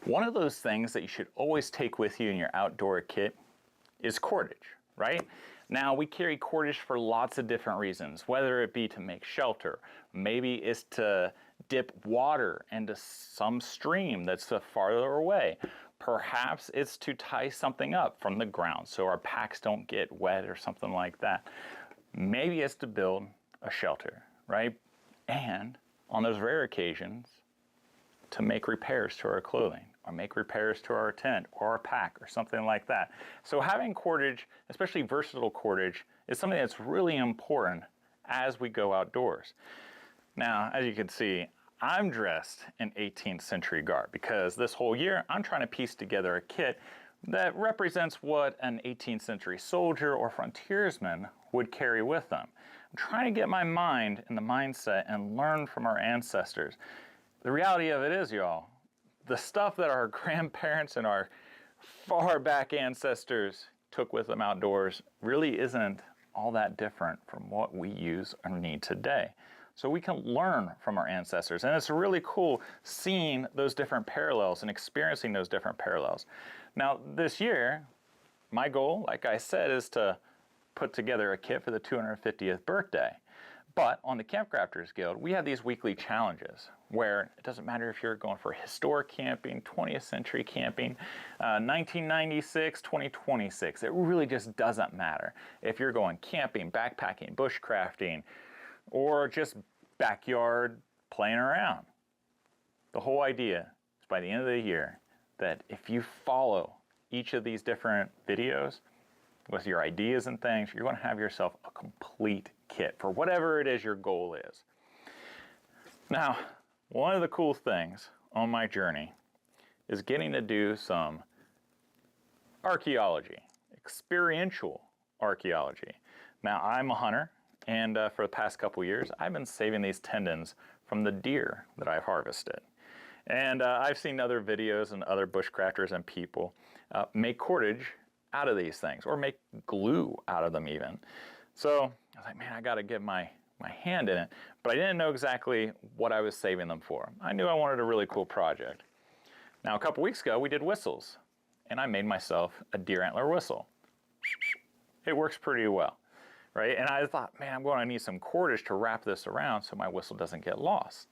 One of those things that you should always take with you in your outdoor kit is cordage, right? Now, we carry cordage for lots of different reasons, whether it be to make shelter, maybe it's to dip water into some stream that's farther away. Perhaps it's to tie something up from the ground so our packs don't get wet or something like that. Maybe it's to build a shelter, right? And on those rare occasions, to make repairs to our clothing or make repairs to our tent or our pack or something like that. So having cordage, especially versatile cordage, is something that's really important as we go outdoors. Now, as you can see, I'm dressed in 18th century garb because this whole year I'm trying to piece together a kit that represents what an 18th century soldier or frontiersman would carry with them. I'm trying to get my mind in the mindset and learn from our ancestors. The reality of it is, y'all, the stuff that our grandparents and our far back ancestors took with them outdoors really isn't all that different from what we use or need today. So we can learn from our ancestors, and it's really cool seeing those different parallels and experiencing those different parallels. Now, this year, my goal, like I said, is to put together a kit for the 250th birthday. But on the Campcrafters Guild, we have these weekly challenges where it doesn't matter if you're going for historic camping, 20th century camping, 1996, 2026. It really just doesn't matter. If you're going camping, backpacking, bushcrafting, or just backyard playing around. The whole idea is by the end of the year that if you follow each of these different videos with your ideas and things, you're going to have yourself a complete kit for whatever it is your goal is. Now, one of the cool things on my journey is getting to do some archaeology, experiential archaeology. Now, I'm a hunter, and for the past couple years, I've been saving these tendons from the deer that I've harvested. And I've seen other videos and other bushcrafters and people make cordage out of these things, or make glue out of them even. So I was like, man, I gotta get my hand in it, but I didn't know exactly what I was saving them for. I knew I wanted a really cool project. Now, a couple weeks ago, we did whistles, and I made myself a deer antler whistle. It works pretty well, right? And I thought, man, I'm going to need some cordage to wrap this around so my whistle doesn't get lost.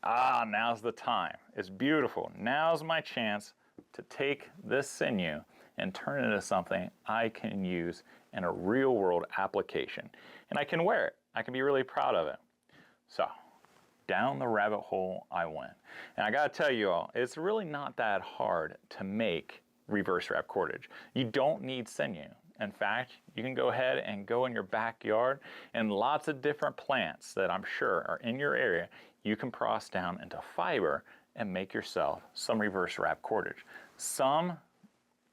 Now's the time. It's beautiful. Now's my chance to take this sinew and turn it into something I can use in a real world application. And I can wear it. I can be really proud of it. So, down the rabbit hole I went. And I gotta tell you all, it's really not that hard to make reverse wrap cordage. You don't need sinew. In fact, you can go ahead and go in your backyard and lots of different plants that I'm sure are in your area, you can process down into fiber and make yourself some reverse wrap cordage. Some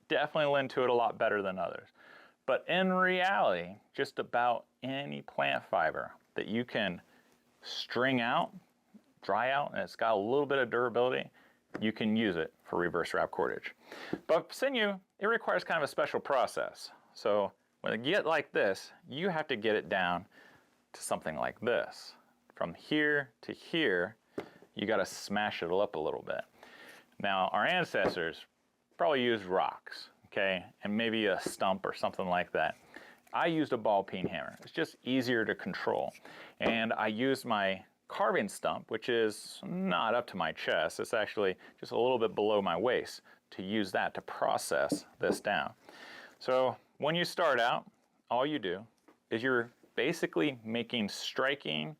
definitely lend to it a lot better than others. But in reality, just about any plant fiber that you can string out, dry out, and it's got a little bit of durability, you can use it for reverse wrap cordage. But sinew, it requires kind of a special process. So when you get like this, you have to get it down to something like this. From here to here, you gotta smash it up a little bit. Now, our ancestors probably used rocks, okay, and maybe a stump or something like that. I used a ball peen hammer. It's just easier to control. And I used my carving stump, which is not up to my chest. It's actually just a little bit below my waist, to use that to process this down. So when you start out, all you do is you're basically making striking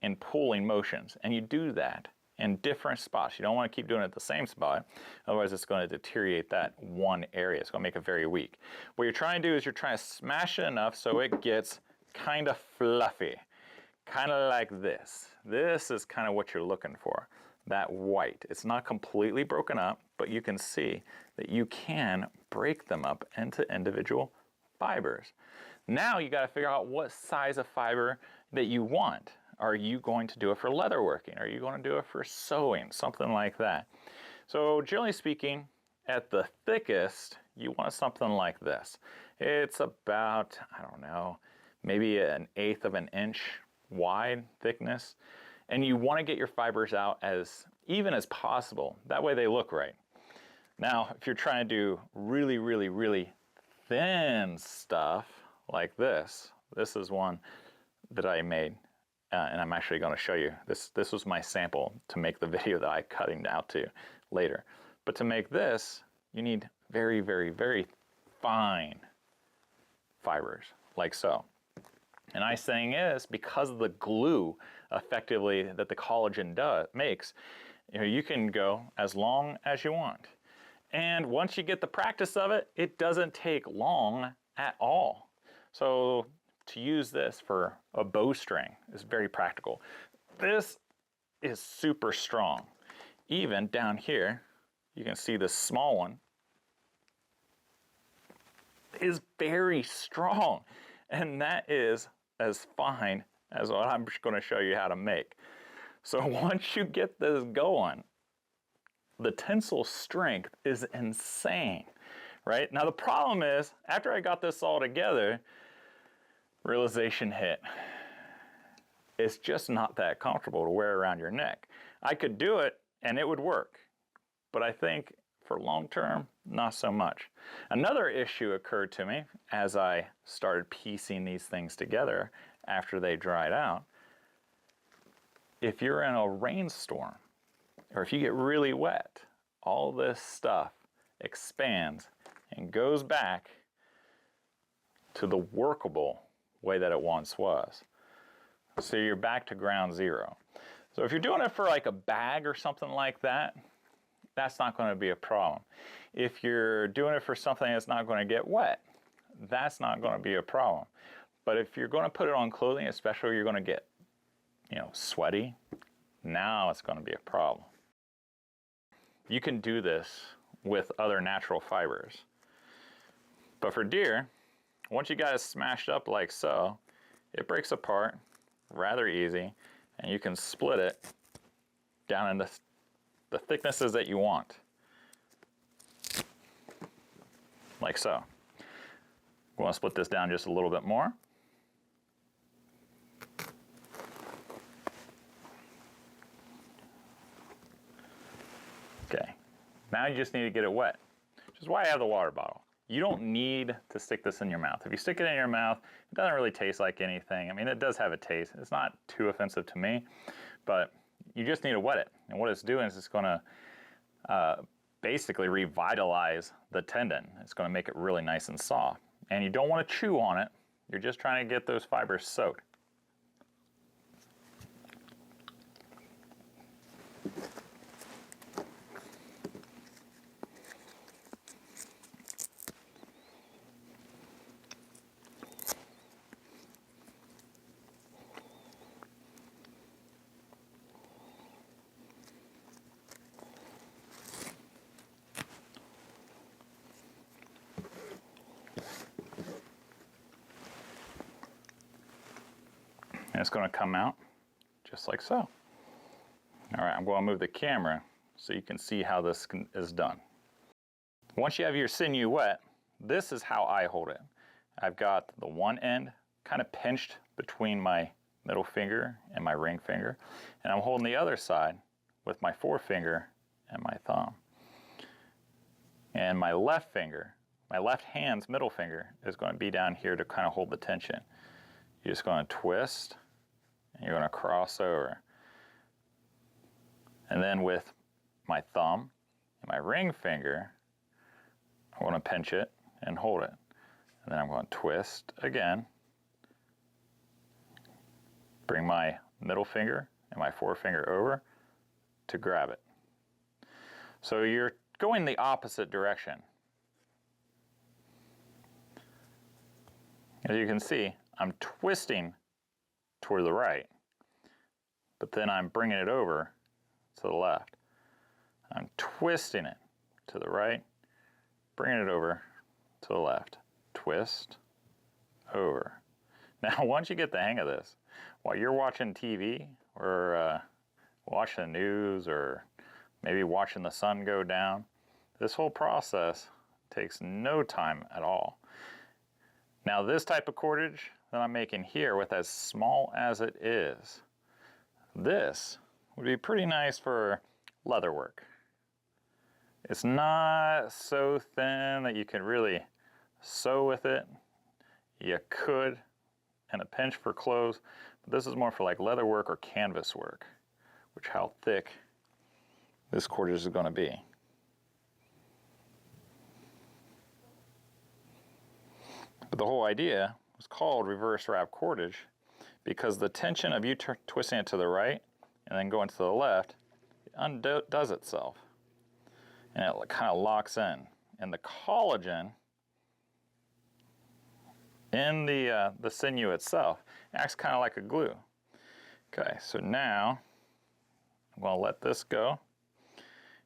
and pulling motions, and you do that in different spots. You don't want to keep doing it at the same spot, otherwise it's going to deteriorate that one area. It's going to make it very weak. What you're trying to do is you're trying to smash it enough so it gets kind of fluffy, kind of like this. This is kind of what you're looking for, that white. It's not completely broken up, but you can see that you can break them up into individual fibers. Now you got to figure out what size of fiber that you want. Are you going to do it for leatherworking? Are you going to do it for sewing? Something like that. So generally speaking, at the thickest, you want something like this. It's about, I don't know, maybe 1/8 of an inch wide thickness. And you want to get your fibers out as even as possible. That way they look right. Now, if you're trying to do really, really, really thin stuff like this, this is one that I made, and I'm actually going to show you. This was my sample to make the video that I'm cutting out to later. But to make this, you need very, very, very fine fibers, like so. And nice thing is, because of the glue effectively that the collagen makes, you can go as long as you want. And once you get the practice of it, it doesn't take long at all. So to use this for a bowstring is very practical. This is super strong. Even down here, you can see this small one is very strong. And that is as fine as what I'm just going to show you how to make. So once you get this going, the tensile strength is insane, right? Now the problem is, after I got this all together, realization hit. It's just not that comfortable to wear around your neck. I could do it and it would work, but I think for long term, not so much. Another issue occurred to me as I started piecing these things together after they dried out. If you're in a rainstorm, or if you get really wet, all this stuff expands and goes back to the workable way that it once was. So you're back to ground zero. So if you're doing it for like a bag or something like that, that's not going to be a problem. If you're doing it for something that's not going to get wet, that's not going to be a problem. But if you're going to put it on clothing, especially you're going to get, sweaty, now it's going to be a problem. You can do this with other natural fibers. But for deer, once you got it smashed up like so, it breaks apart rather easy, and you can split it down into the thicknesses that you want. Like so. We want to split this down just a little bit more. Okay, now you just need to get it wet, which is why I have the water bottle. You don't need to stick this in your mouth. If you stick it in your mouth, it doesn't really taste like anything. I mean, it does have a taste. It's not too offensive to me, but you just need to wet it. And what it's doing is it's going to basically revitalize the tendon. It's going to make it really nice and soft. And you don't want to chew on it. You're just trying to get those fibers soaked. And it's going to come out just like so. All right, I'm going to move the camera so you can see how this is done. Once you have your sinew wet, this is how I hold it. I've got the one end kind of pinched between my middle finger and my ring finger, and I'm holding the other side with my forefinger and my thumb. And my left finger, my left hand's middle finger, is going to be down here to kind of hold the tension. You're just going to twist, and you're going to cross over. And then with my thumb and my ring finger, I want to pinch it and hold it. And then I'm going to twist again, bring my middle finger and my forefinger over to grab it. So you're going the opposite direction. As you can see, I'm twisting toward the right, but then I'm bringing it over to the left. I'm twisting it to the right, bringing it over to the left. Twist, over. Now, once you get the hang of this, while you're watching TV or watching the news or maybe watching the sun go down, this whole process takes no time at all. Now, this type of cordage that I'm making here, with as small as it is, this would be pretty nice for leather work. It's not so thin that you can really sew with it. You could in a pinch for clothes, but this is more for like leather work or canvas work, which how thick this cordage is going to be. But the whole idea was called reverse wrap cordage because the tension of you twisting it to the right and then going to the left, it undoes itself. And it kind of locks in. And the collagen in the sinew itself acts kind of like a glue. Okay, so now I'm going to let this go.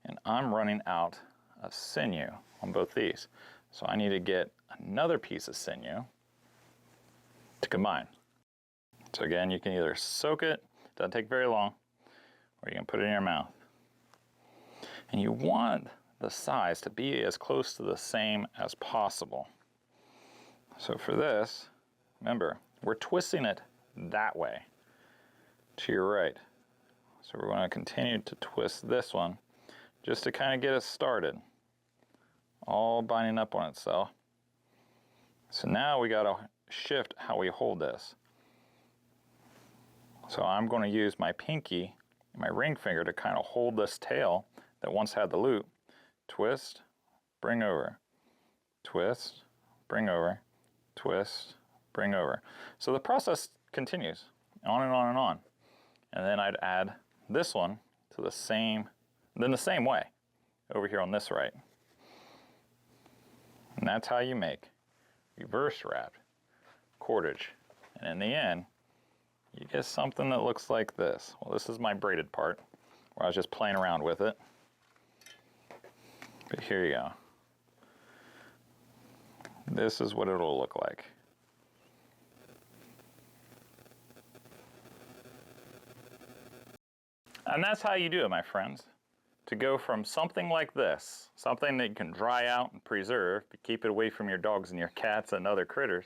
And I'm running out of sinew on both these. So I need to get another piece of sinew to combine. So again, you can either soak it, doesn't take very long, or you can put it in your mouth. And you want the size to be as close to the same as possible. So for this, remember, we're twisting it that way, to your right. So we're going to continue to twist this one just to kind of get us started, all binding up on itself. So now we got to shift how we hold this. So I'm going to use my pinky and my ring finger to kind of hold this tail that once had the loop. Twist, bring over, twist, bring over, twist, bring over. So the process continues on and on and on. And then I'd add this one to the same way over here on this right. And that's how you make reverse wrapped cordage. And in the end, you get something that looks like this. Well, this is my braided part where I was just playing around with it. But here you go. This is what it'll look like. And that's how you do it, my friends. To go from something like this, something that you can dry out and preserve, but keep it away from your dogs and your cats and other critters,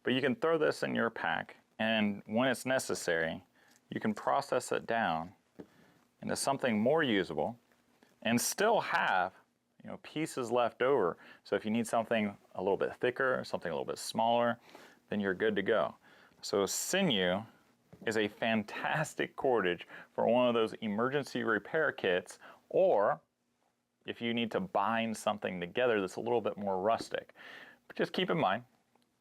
but you can throw this in your pack, and when it's necessary, you can process it down into something more usable and still have pieces left over. So if you need something a little bit thicker, something a little bit smaller, then you're good to go. So sinew is a fantastic cordage for one of those emergency repair kits, or if you need to bind something together that's a little bit more rustic. But just keep in mind,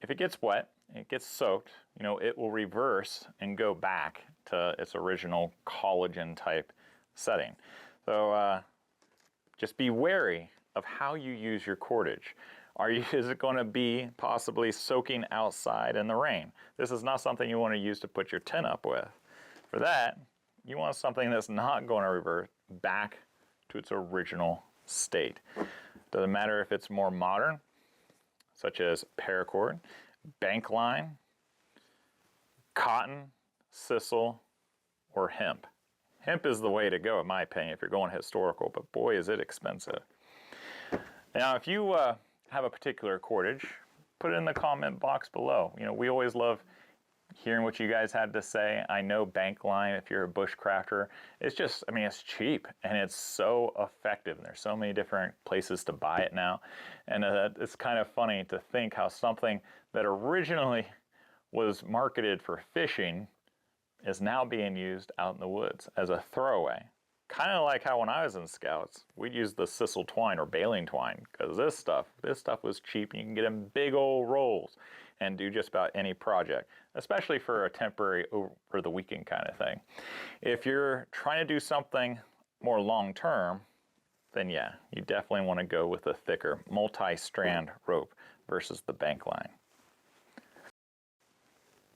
if it gets wet, it gets soaked, it will reverse and go back to its original collagen type setting. So just be wary of how you use your cordage. Is it going to be possibly soaking outside in the rain? This is not something you want to use to put your tent up with. For that, you want something that's not going to revert back to its original state. Doesn't matter if it's more modern, such as paracord, bank line, cotton, sisal, or hemp. Hemp is the way to go, in my opinion, if you're going historical, but boy, is it expensive. Now, if you have a particular cordage, put it in the comment box below. We always love hearing what you guys had to say. I know bank line, if you're a bushcrafter, it's just, it's cheap and it's so effective. And there's so many different places to buy it now. And it's kind of funny to think how something that originally was marketed for fishing is now being used out in the woods as a throwaway. Kind of like how when I was in Scouts, we'd use the sisal twine or baling twine because this stuff was cheap and you can get in big old rolls and do just about any project, especially for a temporary over the weekend kind of thing. If you're trying to do something more long-term, then yeah, you definitely want to go with a thicker multi-strand rope versus the bank line.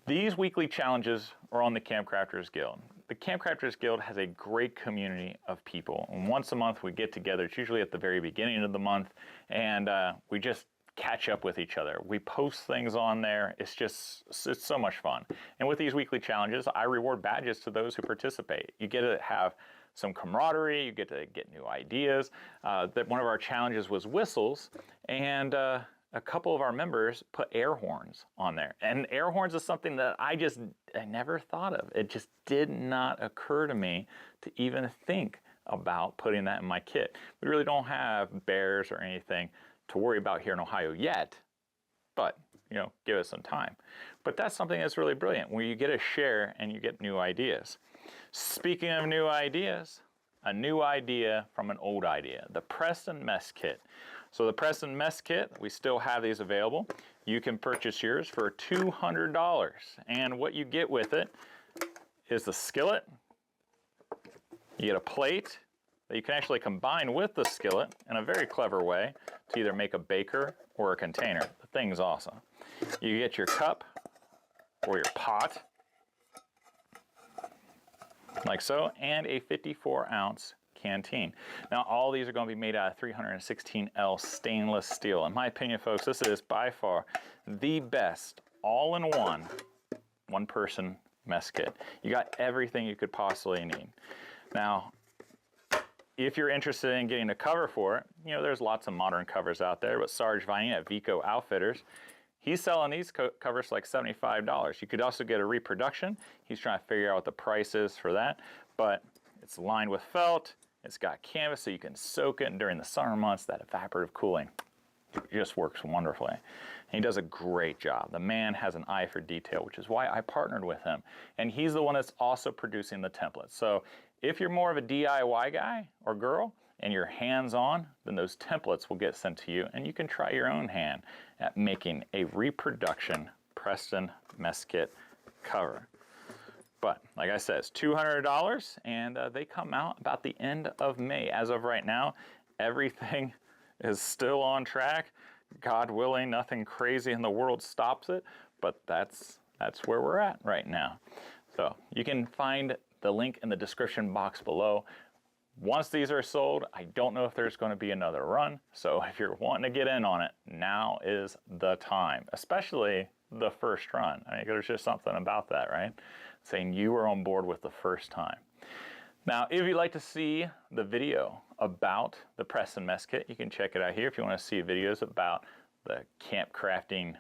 These weekly challenges are on the Campcrafters Guild. The Campcrafters Guild has a great community of people. And once a month we get together, it's usually at the very beginning of the month, and we just catch up with each other. We post things on there. It's so much fun. And with these weekly challenges, I reward badges to those who participate. You get to have some camaraderie, you get to get new ideas. That one of our challenges was whistles, and a couple of our members put air horns on there. And air horns is something that I never thought of. It just did not occur to me to even think about putting that in my kit. We really don't have bears or anything to worry about here in Ohio yet, but you know, give us some time. But that's something that's really brilliant, where you get a share and you get new ideas. Speaking of new ideas, a new idea from an old idea, the Preston Mess Kit. So the Preston Mess Kit, we still have these available. You can purchase yours for $200. And what you get with it is the skillet. You get a plate that you can actually combine with the skillet in a very clever way to either make a baker or a container. The thing's awesome. You get your cup or your pot, like so, and a 54-ounce canteen. Now, all these are going to be made out of 316L stainless steel. In my opinion, folks, this is by far the best all-in-one, one-person mess kit. You got everything you could possibly need. Now, if you're interested in getting a cover for it, you know, there's lots of modern covers out there, but Sarge Vining at Vico Outfitters, he's selling these covers for like $75. You could also get a reproduction. He's trying to figure out what the price is for that, but it's lined with felt. It's got canvas so you can soak it during the summer months. That evaporative cooling, it just works wonderfully. And he does a great job. The man has an eye for detail, which is why I partnered with him. And he's the one that's also producing the templates. So if you're more of a DIY guy or girl and you're hands-on, then those templates will get sent to you and you can try your own hand at making a reproduction Preston Mess Kit cover. But like I said, it's $200 and they come out about the end of May. As of right now, everything is still on track. God willing, nothing crazy in the world stops it, but that's where we're at right now. So you can find the link in the description box below. Once these are sold, I don't know if there's going to be another run. So if you're wanting to get in on it, now is the time, especially the first run. I mean, there's just something about that, right? Saying you were on board with the first time. Now, if you'd like to see the video about the Preston Mess Kit, you can check it out here. If you want to see videos about the camp crafting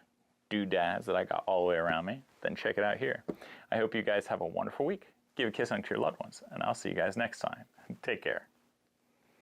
doodads that I got all the way around me, then check it out here. I hope you guys have a wonderful week. Give a kiss to your loved ones, and I'll see you guys next time. Take care.